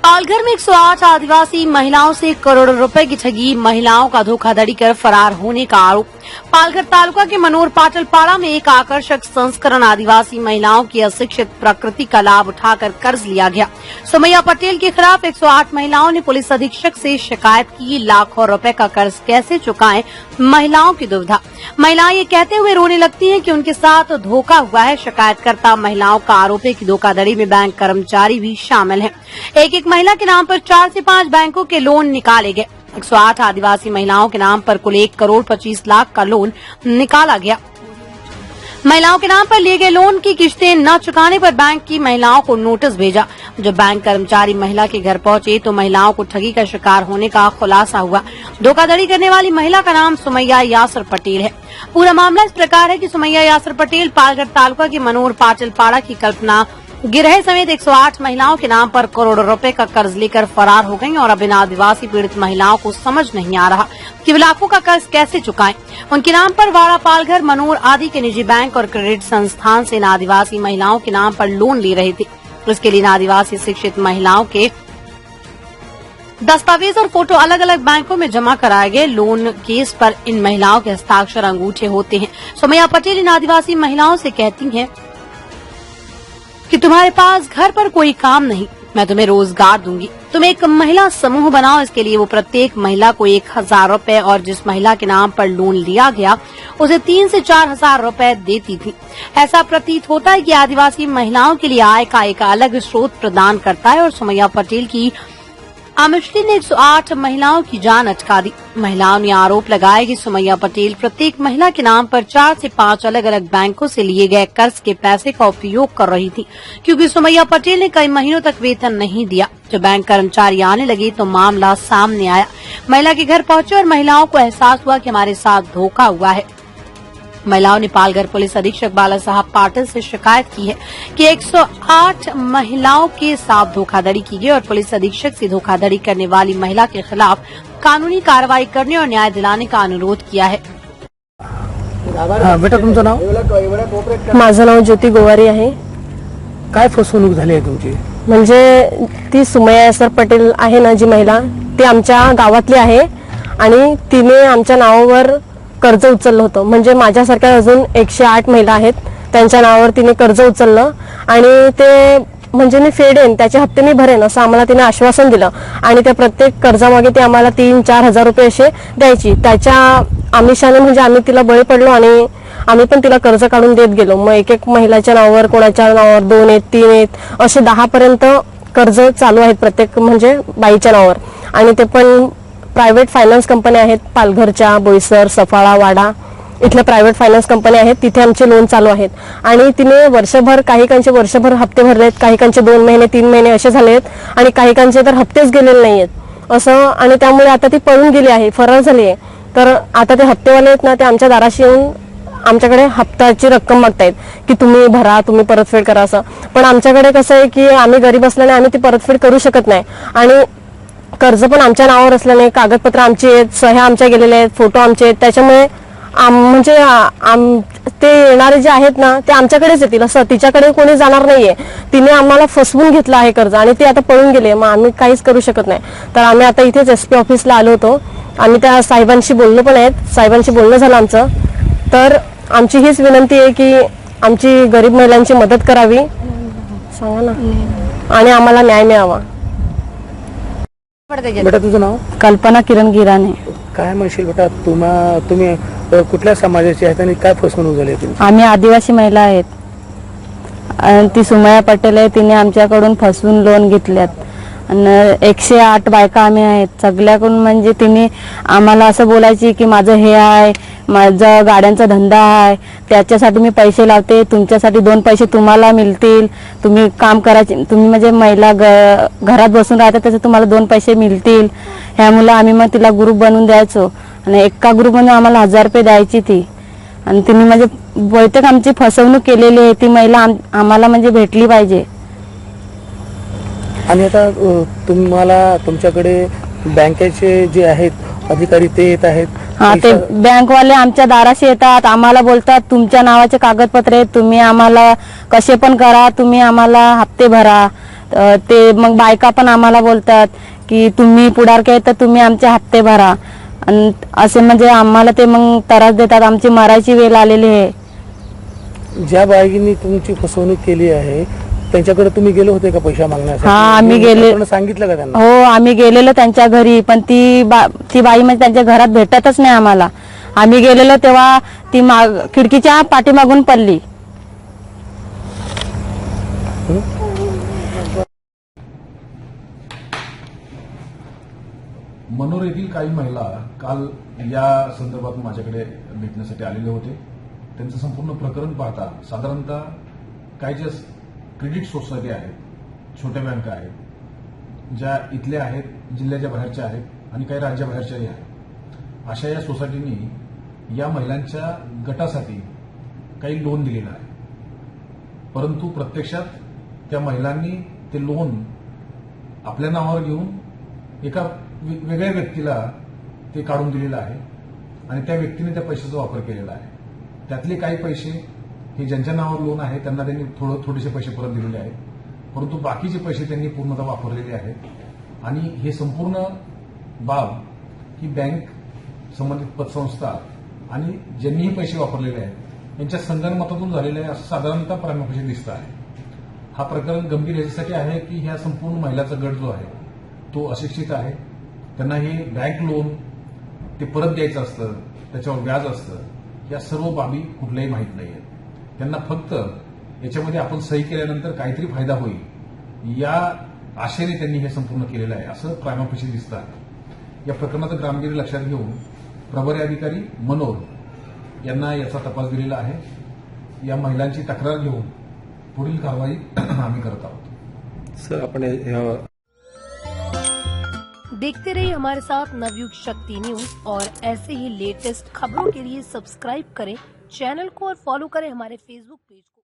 पालघर में 108 आदिवासी महिलाओं से करोड़ों रुपए की ठगी, महिलाओं का धोखाधड़ी कर फरार होने का आरोप। पालघर तालुका के मनोर पाटलपाड़ा में एक आकर्षक संस्करण आदिवासी महिलाओं की अशिक्षित प्रकृति का लाभ उठाकर कर्ज लिया गया। सुमैया पटेल के खिलाफ 108 महिलाओं ने पुलिस अधीक्षक से शिकायत की। लाखों रुपए का कर्ज कैसे चुकाएं, महिलाओं की दुविधा। महिलाएं ये कहते हुए रोने लगती हैं कि उनके साथ धोखा हुआ है। शिकायतकर्ता महिलाओं का आरोप है कि धोखाधड़ी में बैंक कर्मचारी भी शामिल हैं। एक महिला के नाम पर 4 से 5 बैंकों के लोन निकाले गए। 108 आदिवासी महिलाओं के नाम पर कुल 1 करोड़ 25 लाख का लोन निकाला गया। महिलाओं के नाम पर लिए गए लोन की किश्तें न चुकाने पर बैंक की महिलाओं को नोटिस भेजा। जब बैंक कर्मचारी महिला के घर पहुंचे तो महिलाओं को ठगी का शिकार होने का खुलासा हुआ। धोखाधड़ी करने वाली महिला का नाम सुमैया यासर पटेल है। पूरा मामला इस प्रकार है कि सुमैया यासर पटेल पालघर तालुका की मनोर पाटलपाड़ा की कल्पना गिरहे समेत 108 महिलाओं के नाम पर करोड़ों रुपए का कर्ज लेकर फरार हो गईं और अब इन आदिवासी पीड़ित महिलाओं को समझ नहीं आ रहा कि वे लाखों का कर्ज कैसे चुकाएं। उनके नाम पर वाड़ा, पालघर, मनोर आदि के निजी बैंक और क्रेडिट संस्थान से इन आदिवासी महिलाओं के नाम पर लोन ले रहे थे। इसके लिए इन आदिवासी शिक्षित महिलाओं के दस्तावेज और फोटो अलग अलग बैंकों में जमा कराए गए। लोन केस पर इन महिलाओं के हस्ताक्षर अंगूठे होते हैं। सुमैया पटेल इन आदिवासी महिलाओं से कहती हैं कि तुम्हारे पास घर पर कोई काम नहीं, मैं तुम्हें रोजगार दूंगी। तुम एक महिला समूह बनाओ। इसके लिए वो प्रत्येक महिला को 1000 रुपए और जिस महिला के नाम पर लोन लिया गया उसे 3 से 4 हजार रुपए देती थी। ऐसा प्रतीत होता है कि आदिवासी महिलाओं के लिए आय का एक अलग स्रोत प्रदान करता है और सुमैया पटेल की आमिषली ने 108 महिलाओं की जान अटका दी। महिलाओं ने आरोप लगाया कि सुमैया पटेल प्रत्येक महिला के नाम पर 4 से 5 अलग अलग बैंकों से लिए गए कर्ज के पैसे का उपयोग कर रही थी, क्योंकि सुमैया पटेल ने कई महीनों तक वेतन नहीं दिया। जब बैंक कर्मचारी आने लगे तो मामला सामने आया। महिला के घर पहुंचे और महिलाओं को एहसास हुआ कि हमारे साथ धोखा हुआ है। महिलाओं ने पालघर पुलिस अधीक्षक बाला साहब पाटिल से शिकायत की है कि 108 महिलाओं के साथ धोखाधड़ी की गई और पुलिस अधीक्षक से धोखाधड़ी करने वाली महिला के खिलाफ कानूनी कार्रवाई करने और न्याय दिलाने का अनुरोध किया है। बेटा, तुमचं नाव? माझं नाव ज्योती गोवारी आहे। काय फसवणूक झाली आहे तुमची? म्हणजे ती सुमैया यासर पटेल आहे ना, जी महिला, ती आमच्या गावातली आहे आणि तिने आमच्या नावावर कर्ज उचललं होतं। म्हणजे माझ्यासारख्या अजून 108 महिला आहेत, त्यांच्या नावावर तिने कर्ज उचललं आणि ते म्हणजे मी फेडेन, त्याचे हप्ते मी भरेन असं आम्हाला तिने आश्वासन दिलं आणि त्या प्रत्येक कर्जामागे ती आम्हाला 3-4 हजार रुपये असे द्यायची। त्याच्या आमिषाने म्हणजे आम्ही तिला बळी पडलो आणि आम्ही पण तिला कर्ज काढून देत गेलो। मग एक महिलाच्या नावावर, कोणाच्या नावावर 2 आहेत, 3 आहेत, असे 10 पर्यंत कर्ज चालू आहेत प्रत्येक म्हणजे बाईच्या नावावर। आणि ते पण प्रायव्हेट फायनान्स कंपन्या आहेत, पालघरच्या, बोईसर, सफाळा, वाडा इथल्या प्रायव्हेट फायनान्स कंपन्या आहेत, तिथे आमचे लोन चालू आहेत। आणि तिने वर्षभर, काहीकांचे वर्षभर हप्ते भरलेत, काहीकांचे 2 महिने 3 महिने असे झालेत आणि काहीकांचे तर हप्तेच गेलेले नाहीयेत असं। आणि त्यामुळे आता ती पळून गेली आहे, फरार झाली आहे। तर आता ते हप्तेवाले आहेत ना, ते आमच्या दाराशी येऊन आमच्याकडे हप्त्याची रक्कम मागतायत की तुम्ही भरा, तुम्ही परतफेड करा असं। पण आमच्याकडे कसं आहे की आम्ही गरीब असल्याने आम्ही ती परतफेड करू शकत नाही आणि कर्ज पण आमच्या नावावर असल्याने कागदपत्र आमची आहेत, सह्या आमच्या गेलेल्या आहेत, फोटो आमचे आहेत। त्याच्यामुळे म्हणजे ते येणारे जे आहेत ना, ते आमच्याकडेच येतील असं, तिच्याकडे कोणी जाणार नाहीये। तिने आम्हाला फसवून घेतलं आहे कर्ज आणि ती आता पळून गेली, मग आम्ही काहीच करू शकत नाही। तर आम्ही आता इथेच SP ऑफिसला आलो होतो। आम्ही त्या साहेबांशी बोललो पण आहेत, साहेबांशी बोलणं झालं आमचं। तर आमची हीच विनंती आहे की आमची गरीब महिलांची मदत करावी, सांगा ना, आणि आम्हाला न्याय मिळावा। बेटा, तुझं नाव? कल्पना किरण गिराणे। काय म्हणशील बेटा, तुम्ही कुठल्या समाजाची आहेत आणि काय फसवणूक झाली तुमची? आम्ही आदिवासी महिला आहेत आणि ती सुमैया पटेल आहे, तिने आमच्याकडून फसवून लोन घेतल्यात आणि 108 बायका आम्ही आहेत सगळ्याकडून। म्हणजे तिने आम्हाला असं बोलायची की माझं हे आहे, माझा गाड्यांचा धंदा आहे, त्याच्यासाठी मी पैसे लावते, तुमच्यासाठी 2 पैसे तुम्हाला मिळतील, तुम्ही काम करायचे, तुम्ही म्हणजे महिला घरात बसून राहता त्याचे तुम्हाला 2 पैसे मिळतील। ह्यामुळे आम्ही मग तिला ग्रुप बनवून द्यायचो आणि एका ग्रुपमध्ये आम्हाला 1000 रुपये द्यायची ती। आणि तिने म्हणजे बहुतेक आमची फसवणूक केलेली आहे। ती महिला आम्हाला म्हणजे भेटली पाहिजे। आणि आता तुम्हाला तुमच्याकडे बँकेचे जे आहेत अधिकारी ते येत आहेत? हा, ते बँकवाले आमच्या दाराशी येतात, आम्हाला बोलतात तुमच्या नावाचे कागदपत्र आहेत, तुम्ही आम्हाला कसे पण करा, तुम्ही आम्हाला हप्ते भरा। ते मग बायका पण आम्हाला बोलतात की तुम्ही पुढारके आहे तर तुम्ही आमचे हप्ते भरा, आणि असे म्हणजे आम्हाला ते मग त्रास देतात. आमची मरायची वेळ आलेली आहे. ज्या बाईंनी तुमची फसवणूक केली आहे त्यांच्याकडे तुम्ही गेले होते का पैसा मागण्यासाठी? हा, आम्ही गेले. आपण सांगितलं का त्यांना? हो, आम्ही गेलेलो त्यांच्या घरी, पण ती बाई म्हणजे त्यांच्या घरात भेटतच नाही आम्हाला. आम्ही गेलेलो तेव्हा ती खिडकीच्या पाठीमागून पडली. मनोर येथील काही महिला काल या संदर्भात माझ्याकडे भेटण्यासाठी आलेले होते. त्यांचं संपूर्ण प्रकरण पाहता साधारणतः काही ज्या क्रेडिट सोसायटी आहेत, छोट्या बँका आहेत, ज्या इथल्या आहेत, जिल्ह्याच्या बाहेरच्या आहेत आणि काही राज्याबाहेरच्याही आहेत, अशा या सोसायटीनी या महिलांच्या गटासाठी काही लोन दिलेलं आहे. परंतु प्रत्यक्षात त्या महिलांनी ते लोन आपल्या नावावर घेऊन एका वेगळ्या व्यक्तीला ते काढून दिलेलं आहे आणि त्या व्यक्तीने त्या पैशाचा वापर केलेला आहे. त्यातले काही पैसे हे ज्यांच्या नावावर लोन आहे त्यांना त्यांनी थोडेसे पैसे परत दिलेले आहेत, परंतु बाकीचे पैसे त्यांनी पूर्णतः वापरलेले आहेत. आणि हे संपूर्ण बाब ही बँक, संबंधित पतसंस्था आणि ज्यांनीही पैसे वापरलेले आहेत यांच्या संगनमतातून झालेलं आहे असं साधारणतः प्रामुख्याने दिसतं आहे. हा प्रकरण गंभीर याच्यासाठी आहे की ह्या संपूर्ण महिलाचा गट जो आहे तो अशिक्षित आहे. त्यांना हे बँक लोन ते परत द्यायचं असतं, त्याच्यावर व्याज असतं, या सर्व बाबी कुठल्याही माहीत नाहीये. त्यांना फक्त याच्यामध्ये आपण सही केल्यानंतर काहीतरी फायदा होईल या आशेने त्यांनी हे संपूर्ण केलेलं आहे असं प्रामुख्याने दिसतं आहे. या प्रकरणाचं गांभीर्य लक्षात घेऊन प्रभारी अधिकारी मनोर यांना याचा तपास दिलेला आहे. या महिलांची तक्रार घेऊन पुढील कारवाई आम्ही करत आहोत. सर, आपण देखते रहिए हमारे साथ नवयुग शक्ति न्यूज और ऐसे ही लेटेस्ट खबरों के लिए सब्सक्राइब करें चैनल को और फॉलो करें हमारे फेसबुक पेज को।